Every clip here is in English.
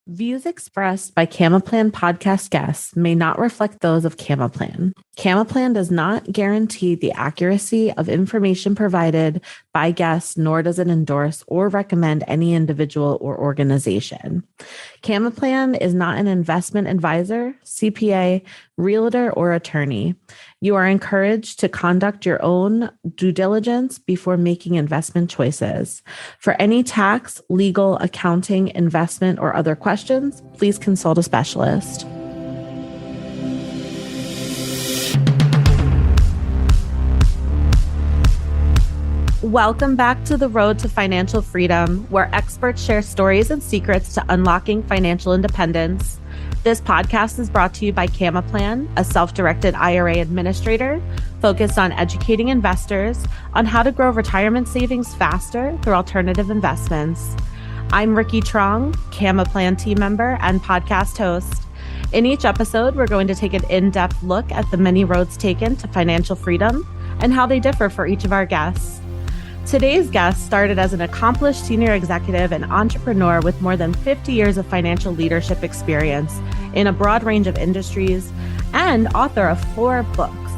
Views expressed by CamaPlan podcast guests may not reflect those of CamaPlan. CamaPlan does not guarantee the accuracy of information provided by guests, nor does it endorse or recommend any individual or organization. CamaPlan is not an investment advisor, CPA, realtor, or attorney. You are encouraged to conduct your own due diligence before making investment choices. For any tax, legal, accounting, investment, or other questions, please consult a specialist. Welcome back to the Road to Financial Freedom, where experts share stories and secrets to unlocking financial independence. This podcast is brought to you by CamaPlan, a self-directed IRA administrator focused on educating investors on how to grow retirement savings faster through alternative investments. I'm Ricky Trong, CamaPlan team member and podcast host. In each episode, we're going to take an in-depth look at the many roads taken to financial freedom and how they differ for each of our guests. Today's guest started as an accomplished senior executive and entrepreneur with more than 50 years of financial leadership experience in a broad range of industries and author of 4 books,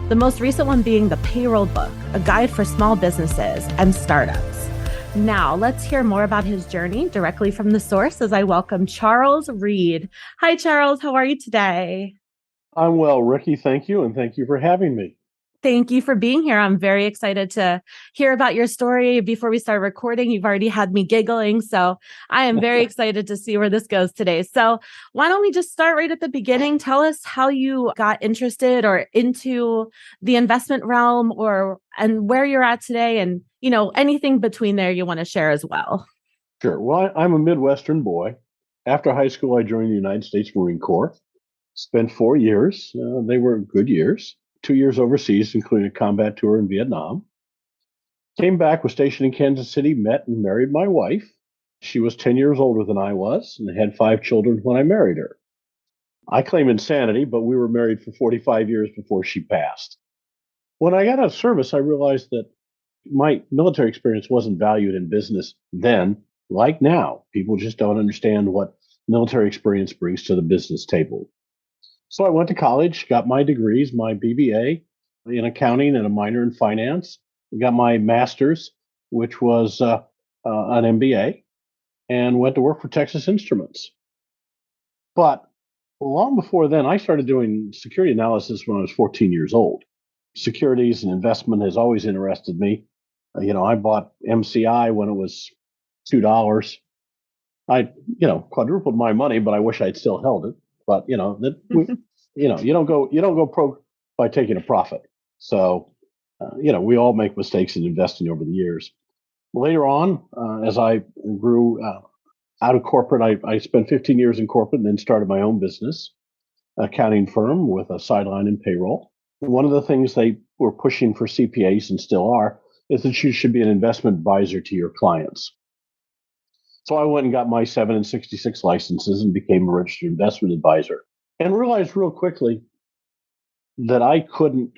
the most recent one being the Payroll book, a guide for small businesses and startups. Now, let's hear more about his journey directly from the source as I welcome Charles Reed. Hi, Charles. How are you today? I'm well, Ricky. Thank you. And thank you for having me. Thank you for being here. I'm very excited to hear about your story. Before we start recording, you've already had me giggling. So I am very excited to see where this goes today. So why don't we just start right at the beginning? Tell us how you got interested or into the investment realm and where you're at today and, anything between there you want to share as well. Sure. Well, I'm a Midwestern boy. After high school, I joined the United States Marine Corps, spent 4 years. They were good years. 2 years overseas, including a combat tour in Vietnam. Came back, was stationed in Kansas City, met and married my wife. She was 10 years older than I was and had 5 children when I married her. I claim insanity, but we were married for 45 years before she passed. When I got out of service, I realized that my military experience wasn't valued in business then, like now. People just don't understand what military experience brings to the business table. So I went to college, got my degrees, my BBA in accounting and a minor in finance. Got my master's, which was an MBA, and went to work for Texas Instruments. But long before then, I started doing security analysis when I was 14 years old. Securities and investment has always interested me. I bought MCI when it was $2. I, quadrupled my money, but I wish I'd still held it. But you don't go pro by taking a profit. So we all make mistakes in investing over the years. Later on, as I grew out of corporate, I spent 15 years in corporate and then started my own business, accounting firm with a sideline in payroll. And one of the things they were pushing for CPAs and still are is that you should be an investment advisor to your clients. So I went and got my 7 and 66 licenses and became a registered investment advisor and realized real quickly that I couldn't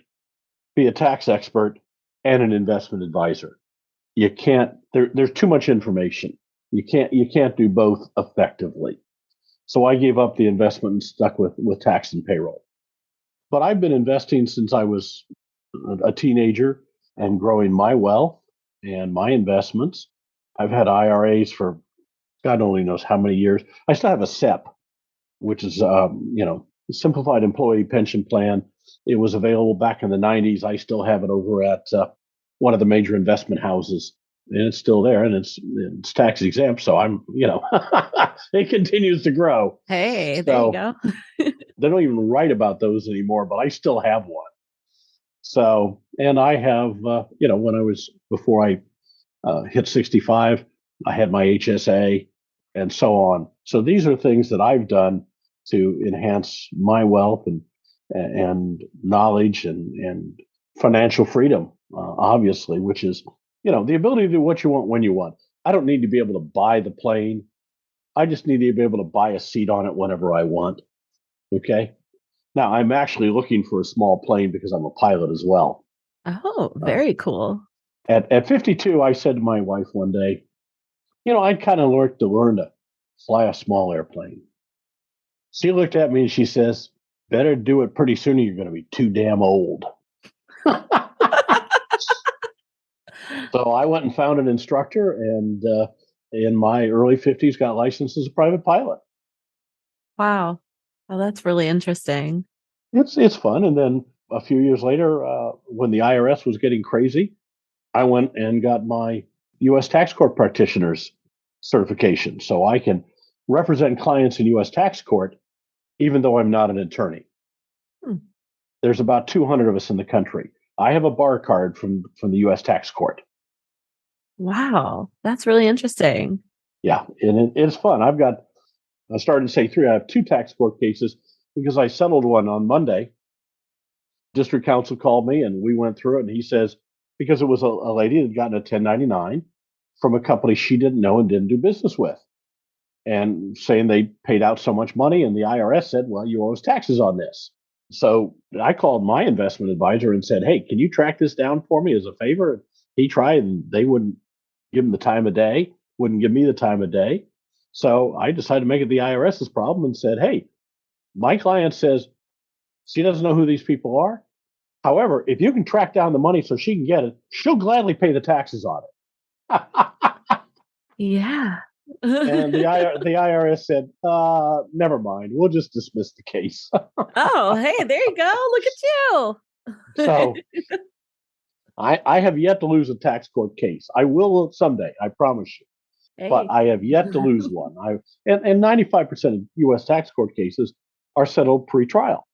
be a tax expert and an investment advisor. You can't, there's too much information. You can't do both effectively. So I gave up the investment and stuck with tax and payroll. But I've been investing since I was a teenager and growing my wealth and my investments. I've had IRAs for God only knows how many years. I still have a SEP, which is, simplified employee pension plan. It was available back in the 90s. I still have it over at one of the major investment houses, and it's still there, and it's tax exempt. So I'm, it continues to grow. Hey, there you go. They don't even write about those anymore, but I still have one. So, and I have, before I hit 65, I had my HSA and so on. So these are things that I've done to enhance my wealth and knowledge and financial freedom, obviously, which is, the ability to do what you want when you want. I don't need to be able to buy the plane. I just need to be able to buy a seat on it whenever I want. Okay. Now I'm actually looking for a small plane because I'm a pilot as well. Oh, very cool. At 52, I said to my wife one day, I'd kind of learn to fly a small airplane. She looked at me and she says, better do it pretty soon or you're going to be too damn old. So I went and found an instructor and in my early 50s got licensed as a private pilot. Wow. Oh, that's really interesting. It's fun. And then a few years later, when the IRS was getting crazy, I went and got my U.S. Tax Court Practitioner's certification. So I can represent clients in U.S. Tax Court, even though I'm not an attorney. Hmm. There's about 200 of us in the country. I have a bar card from the U.S. Tax Court. Wow. That's really interesting. Yeah, and it's fun. I started to say three. I have two tax court cases because I settled one on Monday. District counsel called me and we went through it. And he says, because it was a lady that had gotten a 1099 from a company she didn't know and didn't do business with, and saying they paid out so much money. And the IRS said, well, you owe us taxes on this. So I called my investment advisor and said, hey, can you track this down for me as a favor? He tried and they wouldn't give him the time of day, wouldn't give me the time of day. So I decided to make it the IRS's problem and said, hey, my client says she doesn't know who these people are. However, if you can track down the money so she can get it, she'll gladly pay the taxes on it. Yeah. And the IRS said, never mind. We'll just dismiss the case. Oh, hey, there you go. Look at you. So I have yet to lose a tax court case. I will someday, I promise you. Hey. But I have yet to lose one. And 95% of U.S. tax court cases are settled pre-trial.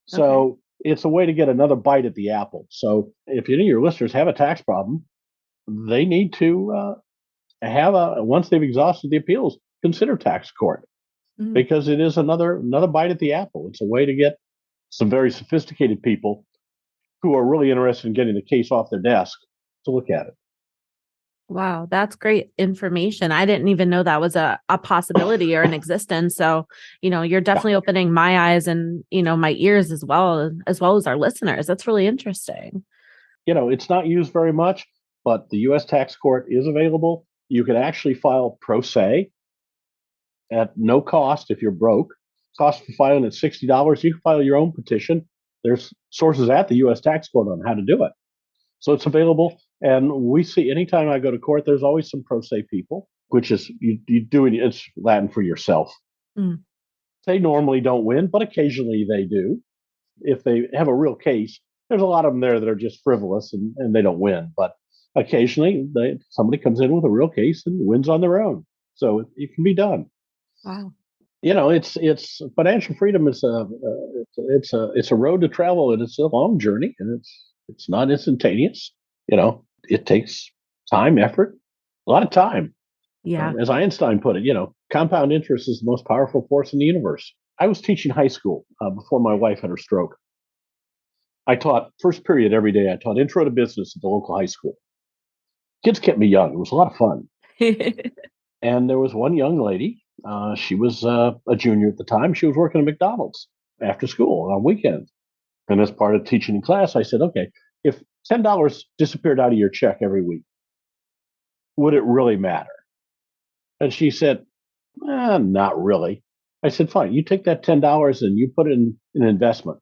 So it's a way to get another bite at the apple. So if any of your listeners have a tax problem, they need to once they've exhausted the appeals, consider tax court because it is another bite at the apple. It's a way to get some very sophisticated people who are really interested in getting the case off their desk to look at it. Wow, that's great information. I didn't even know that was a possibility or an existence. So, you're definitely opening my eyes and, my ears as well as our listeners. That's really interesting. It's not used very much, but the U.S. tax court is available. You can actually file pro se at no cost if you're broke. Cost for filing at $60. You can file your own petition. There's sources at the U.S. tax court on how to do it. So it's available. And we see anytime I go to court, there's always some pro se people, which is you doing it's Latin for yourself. Mm. They normally don't win, but occasionally they do. If they have a real case, there's a lot of them there that are just frivolous and they don't win. But occasionally somebody comes in with a real case and wins on their own. So it can be done. Wow. It's financial freedom. It's a road to travel, and it's a long journey, and it's not instantaneous. It takes time, effort, a lot of time. Yeah. As Einstein put it, compound interest is the most powerful force in the universe. I was teaching high school before my wife had her stroke. I taught first period every day. I taught intro to business at the local high school. Kids kept me young. It was a lot of fun. And there was one young lady. She was a junior at the time. She was working at McDonald's after school on weekends. And as part of teaching in class, I said, okay, if $10 disappeared out of your check every week, would it really matter? And she said, not really. I said, fine, you take that $10 and you put it in an investment.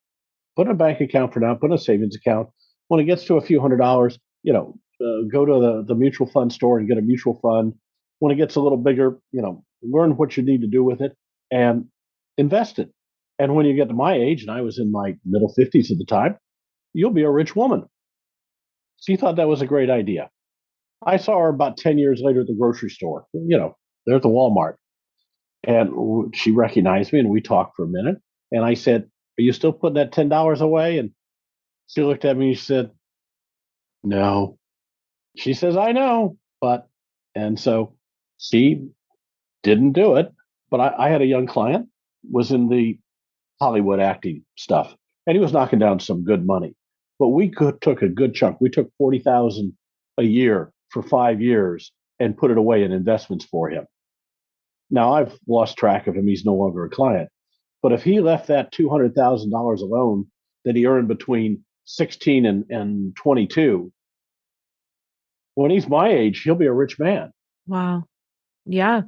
Put in a bank account for now, put in a savings account. When it gets to a few $100s, go to the mutual fund store and get a mutual fund. When it gets a little bigger, learn what you need to do with it and invest it. And when you get to my age, and I was in my middle 50s at the time, you'll be a rich woman. She thought that was a great idea. I saw her about 10 years later at the grocery store, there at the Walmart. And she recognized me and we talked for a minute. And I said, are you still putting that $10 away? And she looked at me and she said, no. She says, I know, and so she didn't do it. But I had a young client, was in the Hollywood acting stuff, and he was knocking down some good money. But we took a good chunk. We took $40,000 a year for 5 years and put it away in investments for him. Now I've lost track of him. He's no longer a client. But if he left that $200,000 alone that he earned between 16 and 22, when he's my age, he'll be a rich man. Wow. Yeah.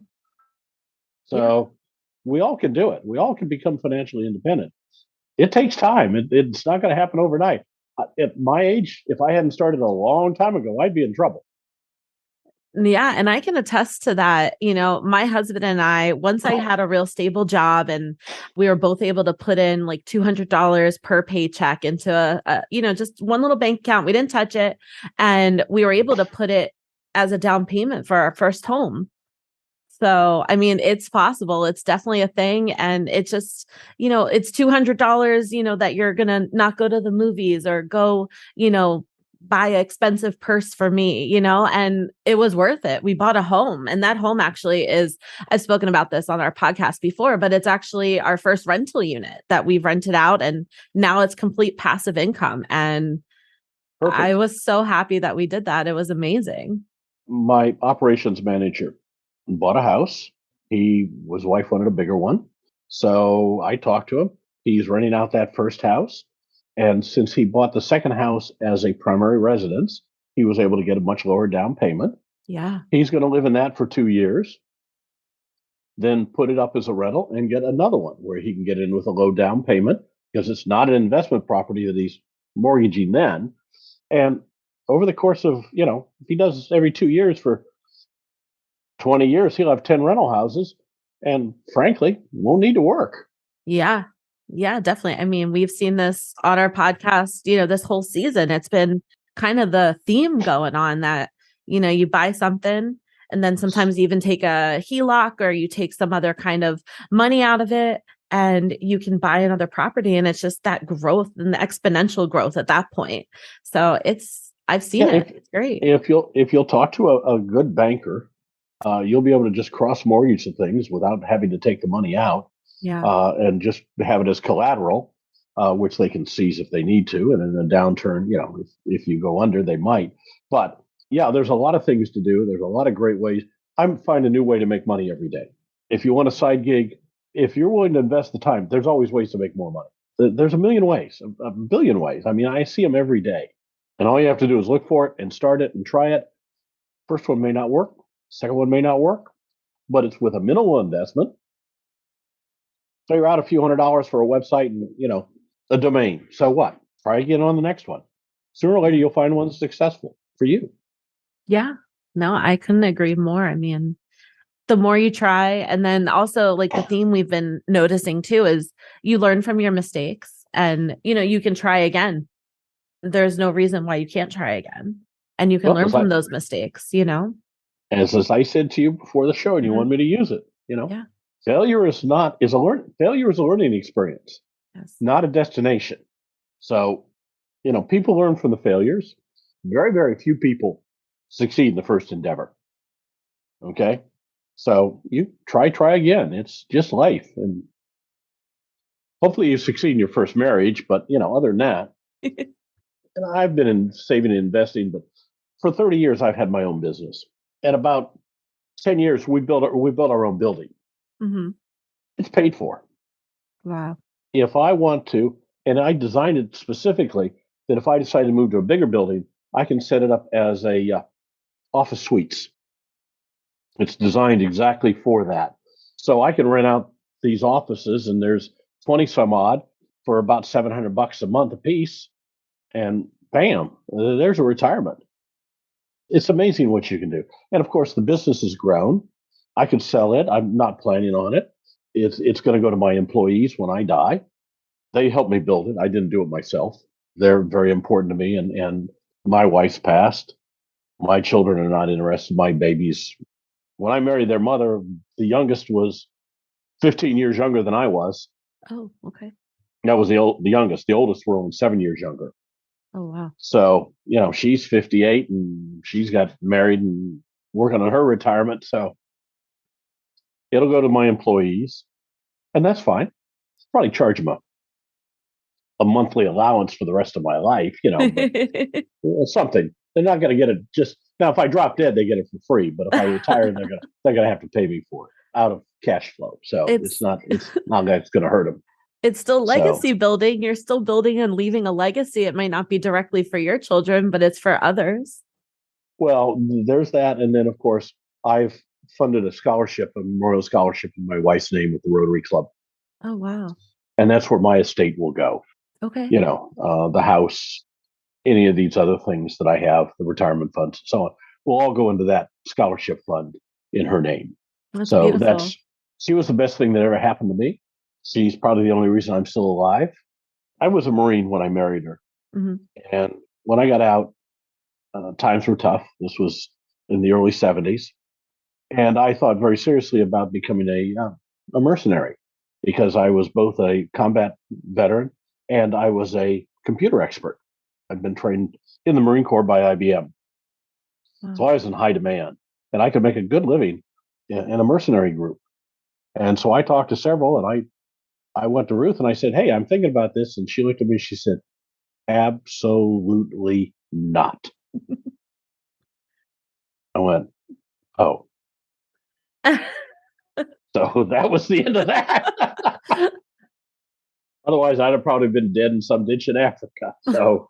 So we all can do it. We all can become financially independent. It takes time. It's not going to happen overnight. At my age, if I hadn't started a long time ago, I'd be in trouble. Yeah. And I can attest to that. My husband and I, once I had a real stable job and we were both able to put in like $200 per paycheck into just one little bank account. We didn't touch it. And we were able to put it as a down payment for our first home. So, I mean, it's possible. It's definitely a thing. And it's just, it's $200, that you're going to not go to the movies or go, buy an expensive purse for me, and it was worth it. We bought a home, and that home actually I've spoken about this on our podcast before, but it's actually our first rental unit that we've rented out. And now it's complete passive income. And Perfect. I was so happy that we did that. It was amazing. My operations manager bought a house. His wife wanted a bigger one. So I talked to him. He's renting out that first house. And since he bought the second house as a primary residence, he was able to get a much lower down payment. Yeah. He's going to live in that for 2 years, then put it up as a rental and get another one where he can get in with a low down payment because it's not an investment property that he's mortgaging then. And over the course of, if he does every 2 years for 20 years, he'll have 10 rental houses and frankly, won't need to work. Yeah. Yeah, definitely. I mean, we've seen this on our podcast, this whole season. It's been kind of the theme going on that, you buy something and then sometimes you even take a HELOC or you take some other kind of money out of it and you can buy another property. And it's just that growth and the exponential growth at that point. So I've seen it. It's great. If you'll talk to a good banker, you'll be able to just cross mortgage the things without having to take the money out. Yeah. And just have it as collateral, which they can seize if they need to. And in a downturn, if you go under, they might. But yeah, there's a lot of things to do. There's a lot of great ways. I'm finding a new way to make money every day. If you want a side gig, if you're willing to invest the time, there's always ways to make more money. There's a million ways, a billion ways. I mean, I see them every day. And all you have to do is look for it and start it and try it. First one may not work. Second one may not work. But it's with a minimal investment. So you're out a few $100s for a website and, a domain. So what? Try again on the next one. Sooner or later, you'll find one that's successful for you. Yeah. No, I couldn't agree more. I mean, the more you try, and then also like the theme we've been noticing too is you learn from your mistakes and, you can try again. There's no reason why you can't try again. And you can learn from those mistakes, As I said to you before the show, and you want me to use it, Yeah. Failure is a learning experience, yes. Not a destination. So, people learn from the failures. Very, very few people succeed in the first endeavor. Okay. So you try again. It's just life. And hopefully you succeed in your first marriage, but other than that, and I've been in saving and investing, but for 30 years, I've had my own business. And about 10 years, we built our own building. Mm-hmm. It's paid for. Wow. If I want to, and I designed it specifically that if I decide to move to a bigger building, I can set it up as a office suites. It's designed exactly for that. So I can rent out these offices, and there's 20 some odd for about $700 a month a piece, and bam, there's a retirement. It's amazing what you can do. And of course, the business has grown. I could sell it. I'm not planning on it. It's going to go to my employees when I die. They helped me build it. I didn't do it myself. They're very important to me. And my wife's passed. My children are not interested. My babies. When I married their mother, the youngest was 15 years younger than I was. Oh, okay. That was the youngest. The oldest were only 7 years younger. Oh, wow. So, she's 58 and she's got married and working on her retirement. So it'll go to my employees, and that's fine. Probably charge them a monthly allowance for the rest of my life, but something. They're not going to get it just now. If I drop dead, they get it for free. But if I retire, they're going to have to pay me for it out of cash flow. So it's not that's going to hurt them. It's still legacy building. You're still building and leaving a legacy. It might not be directly for your children, but it's for others. Well, there's that, and then of course I've funded a scholarship, a memorial scholarship in my wife's name with the Rotary Club. Oh, wow. And that's where my estate will go. Okay. The house, any of these other things that I have, the retirement funds and so on, will all go into that scholarship fund in her name. That's So beautiful. she was the best thing that ever happened to me. She's probably the only reason I'm still alive. I was a Marine when I married her. Mm-hmm. And when I got out, times were tough. This was in the early 70s. And I thought very seriously about becoming a mercenary because I was both a combat veteran and I was a computer expert. I'd been trained in the Marine Corps by IBM. Wow. So I was in high demand and I could make a good living in a mercenary group. And so I talked to several and I went to Ruth and I said, hey, I'm thinking about this. And she looked at me and she said, absolutely not. I went, oh. So that was the end of that. Otherwise, I'd have probably been dead in some ditch in Africa. So,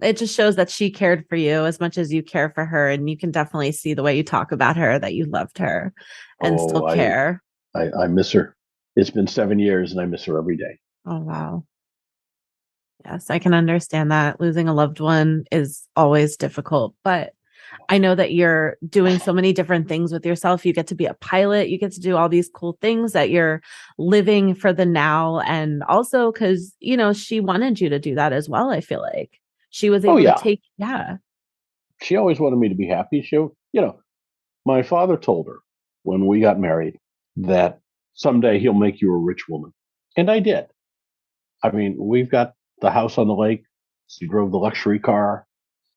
It just shows that she cared for you as much as you care for her. And you can definitely see the way you talk about her, that you loved her and still care. I miss her. It's been 7 years and I miss her every day. Oh, wow. Yes, I can understand that. Losing a loved one is always difficult, but I know that you're doing so many different things with yourself. You get to be a pilot. You get to do all these cool things that you're living for the now. And also because, she wanted you to do that as well. I feel like she was able to take, She always wanted me to be happy. My father told her when we got married that someday he'll make you a rich woman. And I did. I mean, we've got the house on the lake. She drove the luxury car.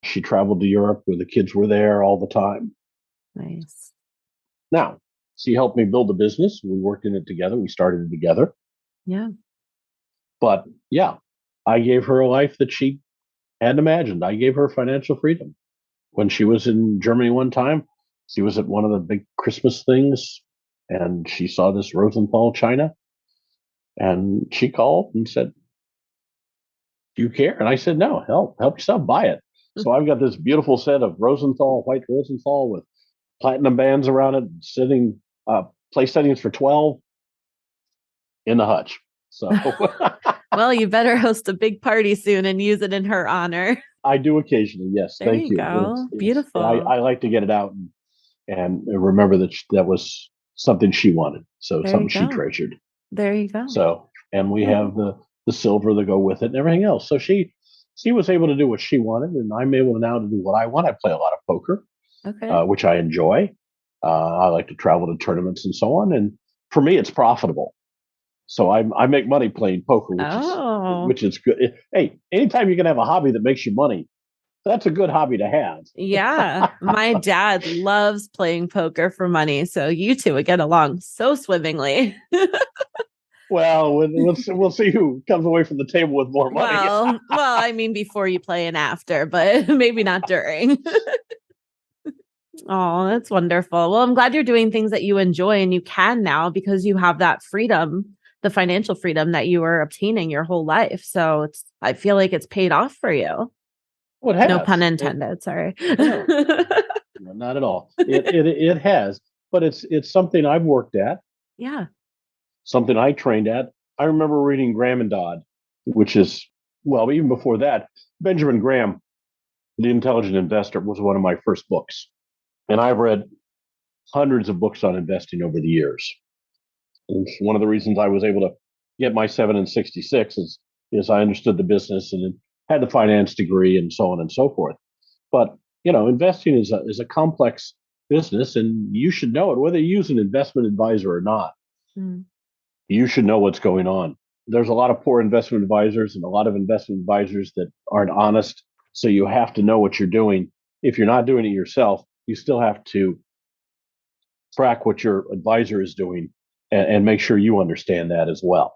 She traveled to Europe where the kids were there all the time. Nice. Now, she helped me build the business. We worked in it together. We started it together. Yeah. But I gave her a life that she hadn't imagined. I gave her financial freedom. When she was in Germany one time, she was at one of the big Christmas things and she saw this Rosenthal china. And she called and said, do you care? And I said, no, help yourself, buy it. So I've got this beautiful set of white Rosenthal with platinum bands around it, sitting place settings for 12 in the hutch. So well, you better host a big party soon and use it in her honor. I do occasionally, yes. There Thank you. Go. Beautiful. I like to get it out and remember that was something she wanted. So something she treasured. There you go. So, and we have the silver that go with it and everything else. So she was able to do what she wanted, and I'm able now to do what I want. I play a lot of poker, which I enjoy. I like to travel to tournaments and so on. And for me, it's profitable. So I make money playing poker, which is good. Hey, anytime you can have a hobby that makes you money, that's a good hobby to have. Yeah. My dad loves playing poker for money. So you two would get along so swimmingly. Well, we'll see who comes away from the table with more money. Well, I mean, before you play and after, but maybe not during. Oh, that's wonderful. Well, I'm glad you're doing things that you enjoy and you can now because you have that freedom, the financial freedom that you were obtaining your whole life. So I feel like it's paid off for you. Well, it has. No pun intended. Sorry. No, not at all. It has, but it's something I've worked at. Yeah. Something I trained at. I remember reading Graham and Dodd, which is, well, even before that, Benjamin Graham, The Intelligent Investor, was one of my first books. And I've read hundreds of books on investing over the years. And one of the reasons I was able to get my 7 and 66 is I understood the business and had the finance degree and so on and so forth. But, investing is a complex business and you should know it, whether you use an investment advisor or not. Mm. You should know what's going on. There's a lot of poor investment advisors and a lot of investment advisors that aren't honest. So you have to know what you're doing. If you're not doing it yourself, you still have to track what your advisor is doing and make sure you understand that as well.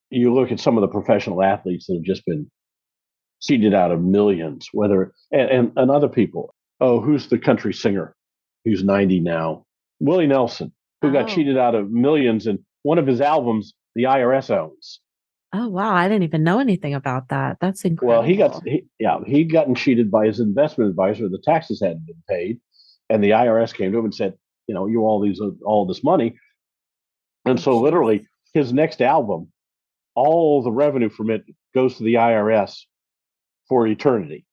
You look at some of the professional athletes that have just been cheated out of millions, and other people. Oh, who's the country singer who's 90 now? Willie Nelson, who got cheated out of millions, and one of his albums, the IRS owns. Oh, wow. I didn't even know anything about that. That's incredible. Well, he'd gotten cheated by his investment advisor. The taxes hadn't been paid. And the IRS came to him and said, you all this money. And so literally his next album, all the revenue from it goes to the IRS for eternity.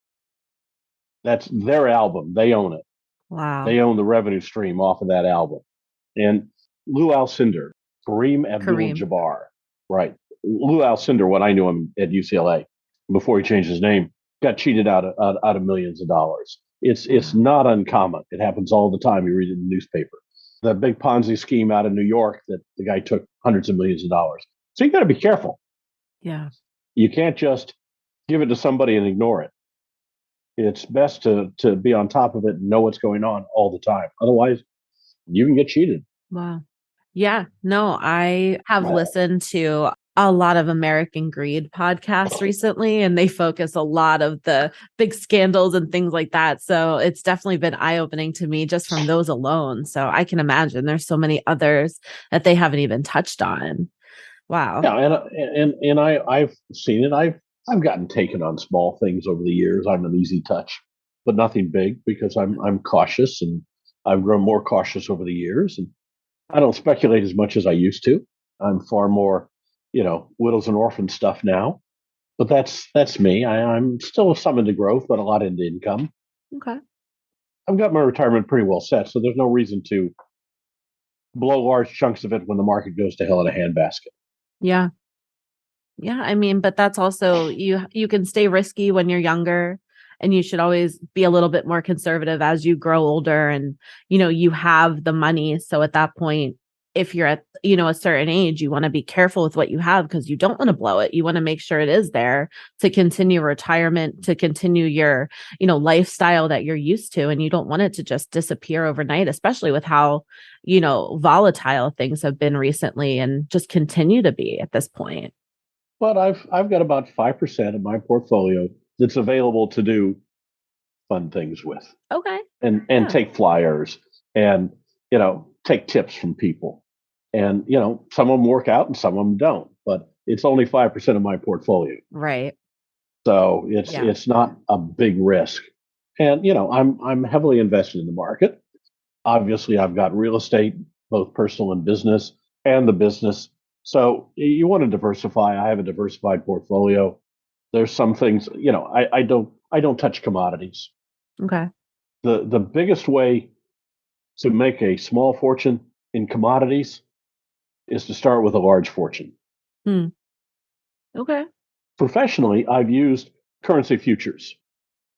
That's their album. They own it. Wow. They own the revenue stream off of that album. And Lou Alcindor, Kareem Abdul-Jabbar, right? Lou Alcindor, when I knew him at UCLA before he changed his name, got cheated out of millions of dollars. It's not uncommon. It happens all the time. You read it in the newspaper. The big Ponzi scheme out of New York that the guy took hundreds of millions of dollars. So you got to be careful. Yeah. You can't just give it to somebody and ignore it. It's best to be on top of it and know what's going on all the time. Otherwise, you can get cheated. Wow. Yeah. No, I have listened to a lot of American Greed podcasts recently, and they focus a lot of the big scandals and things like that. So it's definitely been eye-opening to me just from those alone. So I can imagine there's so many others that they haven't even touched on. Wow. Yeah, and I've seen it. I've gotten taken on small things over the years. I'm an easy touch, but nothing big because I'm cautious, and I've grown more cautious over the years. And I don't speculate as much as I used to. I'm far more, widows and orphans stuff now. But that's me. I'm still some into growth, but a lot into income. Okay. I've got my retirement pretty well set, so there's no reason to blow large chunks of it when the market goes to hell in a handbasket. Yeah. Yeah. I mean, but that's also, you can stay risky when you're younger, and you should always be a little bit more conservative as you grow older and, you have the money. So at that point, if you're at, a certain age, you want to be careful with what you have because you don't want to blow it. You want to make sure it is there to continue retirement, to continue your, lifestyle that you're used to. And you don't want it to just disappear overnight, especially with how, volatile things have been recently and just continue to be at this point. But I've got about 5% of my portfolio that's available to do fun things with. Okay. And take flyers and, take tips from people. And, some of them work out and some of them don't, but it's only 5% of my portfolio. Right. So it's not a big risk. And, I'm heavily invested in the market. Obviously, I've got real estate, both personal and business, and the business. So you want to diversify. I have a diversified portfolio. There's some things, I don't touch commodities. Okay. The biggest way to make a small fortune in commodities is to start with a large fortune. Okay. Professionally, I've used currency futures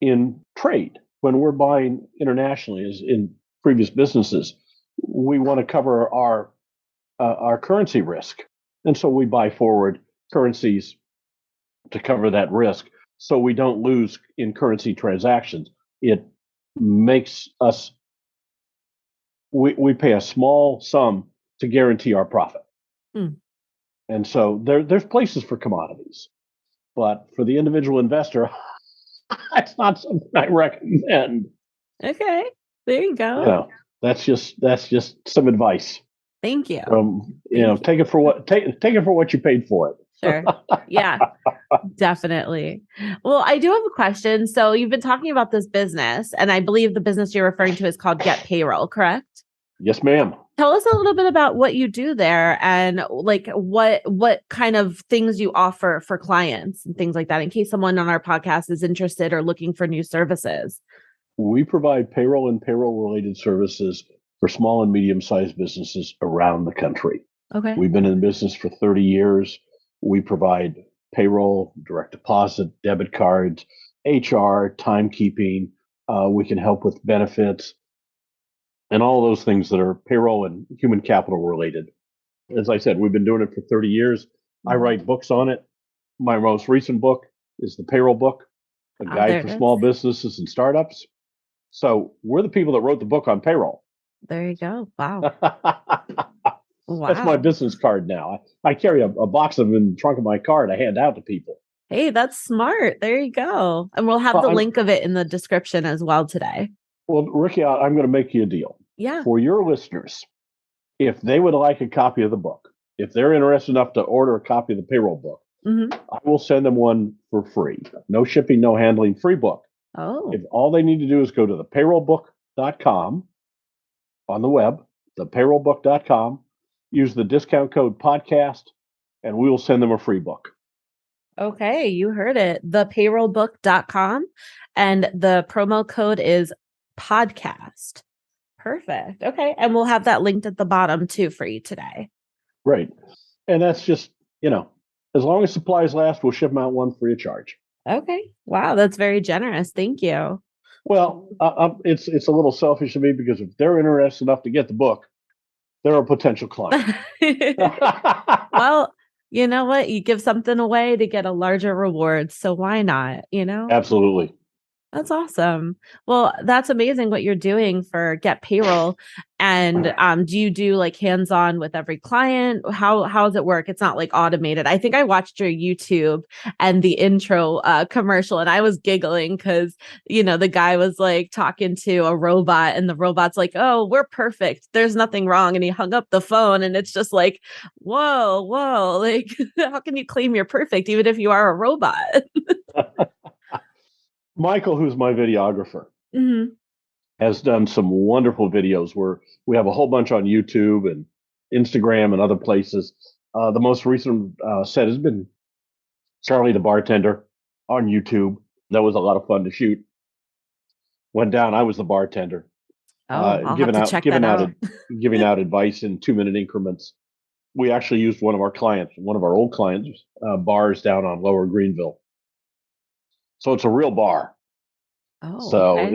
in trade. When we're buying internationally, as in previous businesses, we want to cover our currency risk. And so we buy forward currencies to cover that risk so we don't lose in currency transactions. It makes us, we pay a small sum to guarantee our profit. And so there's places for commodities. But for the individual investor, that's not something I recommend. Okay. There you go. That's just some advice. Thank you. Take it for what you paid for it. Sure. Yeah, definitely. Well, I do have a question. So you've been talking about this business, and I believe the business you're referring to is called Get Payroll, correct? Yes, ma'am. Tell us a little bit about what you do there and like what kind of things you offer for clients and things like that, in case someone on our podcast is interested or looking for new services. We provide payroll and payroll-related services for small and medium-sized businesses around the country. Okay. We've been in business for 30 years. We provide payroll, direct deposit, debit cards, HR, timekeeping. We can help with benefits and all those things that are payroll and human capital related. As I said, we've been doing it for 30 years. I write books on it. My most recent book is the Payroll book, a guide for small businesses and startups. So we're the people that wrote the book on payroll. There you go. Wow. Wow. That's my business card now. I carry a box of them in the trunk of my car to hand out to people. Hey, that's smart. There you go. And we'll have the link of it in the description as well today. Well, Ricky, I'm going to make you a deal. Yeah. For your listeners, if they would like a copy of the book, if they're interested enough to order a copy of the Payroll book, I will send them one for free. No shipping, no handling, free book. Oh. If all they need to do is go to thepayrollbook.com on the web, thepayrollbook.com, use the discount code podcast, and we will send them a free book. Okay, you heard it. Thepayrollbook.com, and the promo code is podcast. Perfect. Okay. And we'll have that linked at the bottom too for you today. Right. And that's just, as long as supplies last, we'll ship them out one free of charge. Okay. Wow. That's very generous. Thank you. Well, it's a little selfish of me because if they're interested enough to get the book, they're a potential client. Well, you know what? You give something away to get a larger reward. So why not? Absolutely. That's awesome. Well, that's amazing what you're doing for Get Payroll. And do you do like hands-on with every client? How does it work? It's not like automated. I think I watched your YouTube and the intro commercial, and I was giggling because the guy was like talking to a robot, and the robot's like, "Oh, we're perfect. There's nothing wrong." And he hung up the phone, and it's just like, whoa, like how can you claim you're perfect even if you are a robot? Michael, who's my videographer, has done some wonderful videos where we have a whole bunch on YouTube and Instagram and other places. The most recent set has been Charlie the bartender on YouTube. That was a lot of fun to shoot. Went down, I was the bartender. I'll have to check that out. Giving out advice in 2-minute increments. We actually used one of our old clients, bars down on Lower Greenville. So it's a real bar. Oh, so okay.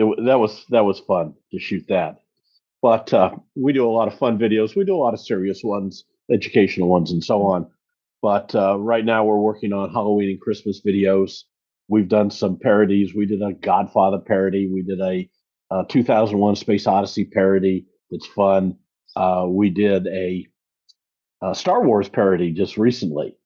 that was fun to shoot that. But we do a lot of fun videos. We do a lot of serious ones, educational ones, and so on. But right now we're working on Halloween and Christmas videos. We've done some parodies. We did a Godfather parody. We did a 2001 Space Odyssey parody. That's fun. We did a Star Wars parody just recently.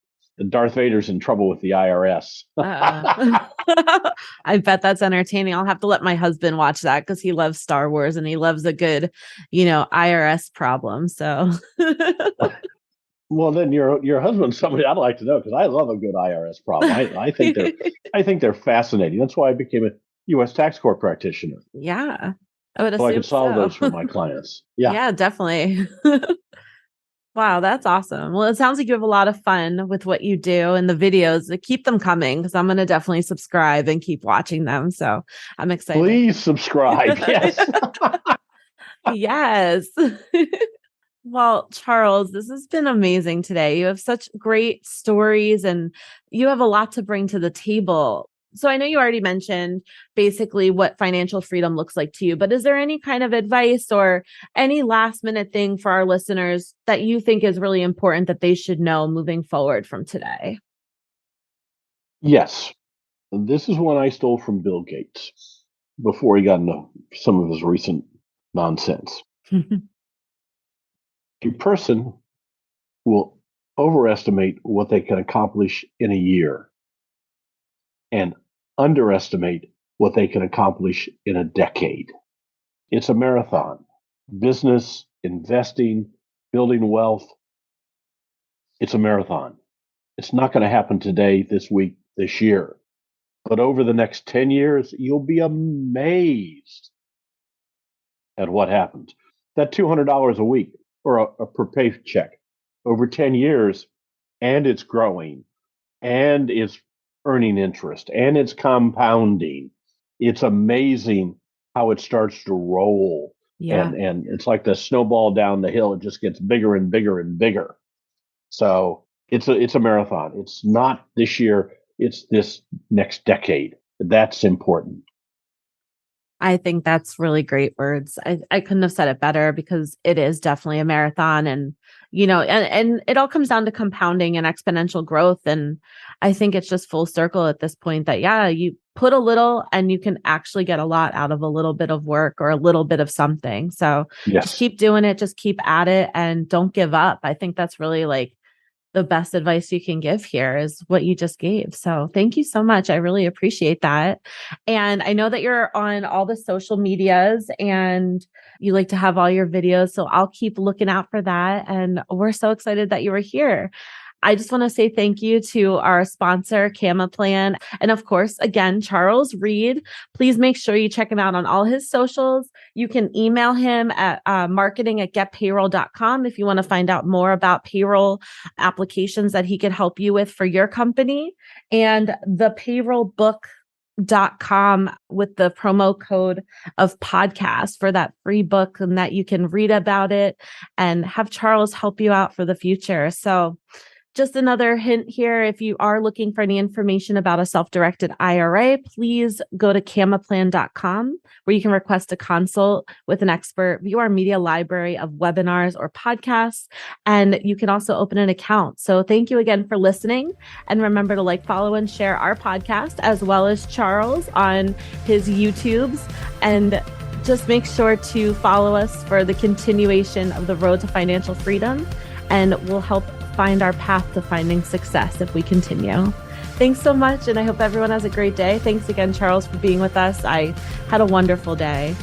Darth Vader's in trouble with the IRS. I bet that's entertaining. I'll have to let my husband watch that because he loves Star Wars and he loves a good, IRS problem. So, well, then your husband's somebody I'd like to know because I love a good IRS problem. I think they're fascinating. That's why I became a U.S. tax court practitioner. Yeah, I would assume so I can solve so. those for my clients. Yeah, definitely. Wow, that's awesome. Well, it sounds like you have a lot of fun with what you do and the videos. Keep them coming because I'm going to definitely subscribe and keep watching them. So I'm excited. Please subscribe. Yes. Yes. Well, Charles, this has been amazing today. You have such great stories and you have a lot to bring to the table. So I know you already mentioned basically what financial freedom looks like to you, but is there any kind of advice or any last minute thing for our listeners that you think is really important that they should know moving forward from today? Yes. This is one I stole from Bill Gates before he got into some of his recent nonsense. A person will overestimate what they can accomplish in a year and underestimate what they can accomplish in a decade. It's a marathon. Business, investing, building wealth, it's a marathon. It's not going to happen today, this week, this year. But over the next 10 years, you'll be amazed at what happens. That $200 a week or a per paycheck over 10 years, and it's growing, and it's earning interest, and it's compounding. It's amazing how it starts to roll. Yeah. And it's like the snowball down the hill. It just gets bigger and bigger and bigger. So it's a marathon. It's not this year. It's this next decade. That's important. I think that's really great words. I couldn't have said it better because it is definitely a marathon and and it all comes down to compounding and exponential growth. And I think it's just full circle at this point that, you put a little and you can actually get a lot out of a little bit of work or a little bit of something. So just keep doing it, just keep at it and don't give up. I think that's really like the best advice you can give here is what you just gave. So thank you so much. I really appreciate that. And I know that you're on all the social medias and you like to have all your videos. So I'll keep looking out for that. And we're so excited that you were here. I just want to say thank you to our sponsor, CamaPlan. And of course, again, Charles Reed. Please make sure you check him out on all his socials. You can email him at marketing@getpayroll.com if you want to find out more about payroll applications that he could help you with for your company. And the payrollbook.com with the promo code of podcast for that free book, and that you can read about it and have Charles help you out for the future. So just another hint here, if you are looking for any information about a self-directed IRA, please go to CamaPlan.com, where you can request a consult with an expert, view our media library of webinars or podcasts, and you can also open an account. So thank you again for listening. And remember to like, follow, and share our podcast, as well as Charles on his YouTubes. And just make sure to follow us for the continuation of the road to financial freedom, and we'll help find our path to finding success if we continue. Thanks so much, and I hope everyone has a great day. Thanks again, Charles, for being with us. I had a wonderful day.